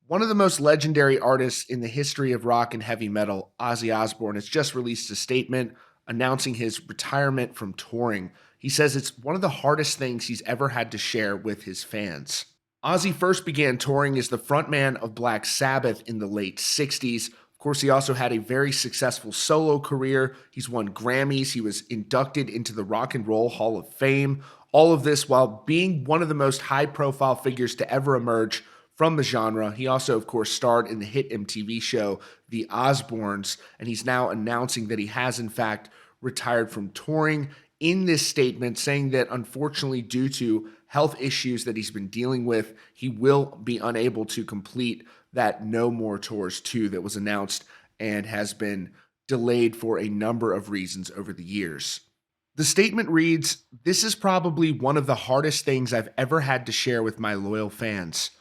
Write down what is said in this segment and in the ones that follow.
One of the most legendary artists in the history of rock and heavy metal, Ozzy Osbourne, has just released a statement announcing his retirement from touring. He says it's one of the hardest things he's ever had to share with his fans. Ozzy first began touring as the frontman of Black Sabbath in the late 60s. Of course, he also had a very successful solo career. He's won Grammys. He was inducted into the Rock and Roll Hall of Fame. All of this while being one of the most high profile figures to ever emerge from the genre. He also, of course, starred in the hit MTV show The Osbournes, and he's now announcing that he has, in fact, retired from touring. In this statement, saying that unfortunately, due to health issues that he's been dealing with, he will be unable to complete that No More Tours 2 that was announced and has been delayed for a number of reasons over the years. The statement reads, "This is probably one of the hardest things I've ever had to share with my loyal fans.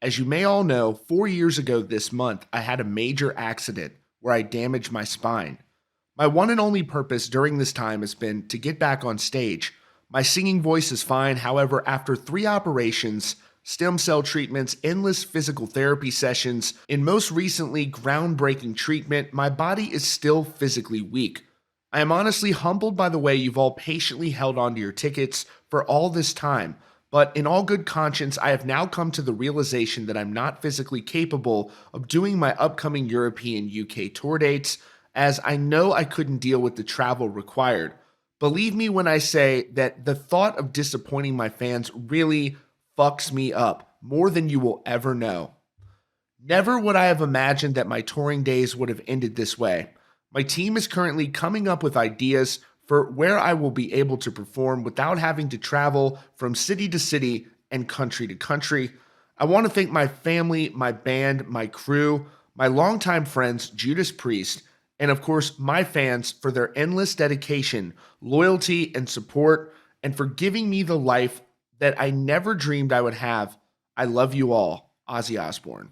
As you may all know, 4 years ago this month, I had a major accident where I damaged my spine. My one and only purpose during this time has been to get back on stage. My singing voice is fine. However, after 3 operations, stem cell treatments, endless physical therapy sessions, and most recently, groundbreaking treatment, my body is still physically weak. I am honestly humbled by the way you've all patiently held on to your tickets for all this time. But in all good conscience, I have now come to the realization that I'm not physically capable of doing my upcoming European UK tour dates, as I know I couldn't deal with the travel required. Believe me when I say that the thought of disappointing my fans really fucks me up more than you will ever know. Never would I have imagined that my touring days would have ended this way. My team is currently coming up with ideas for where I will be able to perform without having to travel from city to city and country to country. I want to thank my family, my band, my crew, my longtime friends, Judas Priest, and of course, my fans for their endless dedication, loyalty, and support, and for giving me the life that I never dreamed I would have. I love you all, Ozzy Osbourne."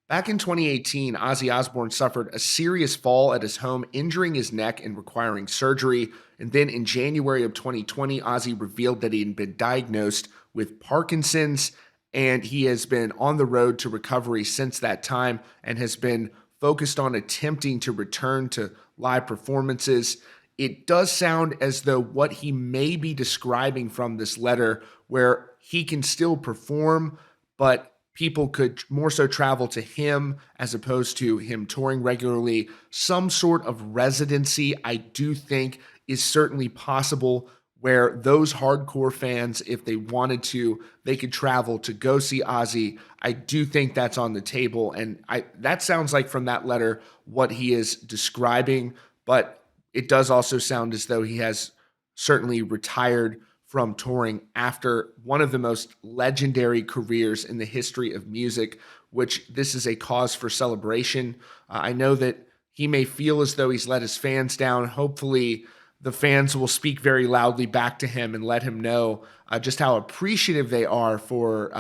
Back in 2018, Ozzy Osbourne suffered a serious fall at his home, injuring his neck and requiring surgery. And then in January of 2020, Ozzy revealed that he had been diagnosed with Parkinson's, and he has been on the road to recovery since that time and has been focused on attempting to return to live performances. It does sound as though what he may be describing from this letter, where he can still perform, but people could more so travel to him as opposed to him touring regularly. Some sort of residency, I do think, is certainly possible where those hardcore fans, if they wanted to, they could travel to go see Ozzy. I do think that's on the table. And that sounds like from that letter what he is describing, but it does also sound as though he has certainly retired from touring after one of the most legendary careers in the history of music, which this is a cause for celebration. I know that he may feel as though he's let his fans down. Hopefully, the fans will speak very loudly back to him and let him know just how appreciative they are for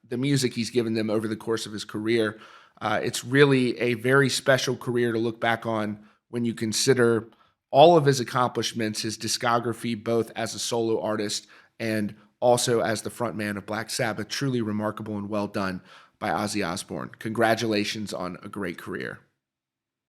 the music he's given them over the course of his career. It's really a very special career to look back on when you consider all of his accomplishments, his discography, both as a solo artist and also as the frontman of Black Sabbath. Truly remarkable and well done by Ozzy Osbourne. Congratulations on a great career.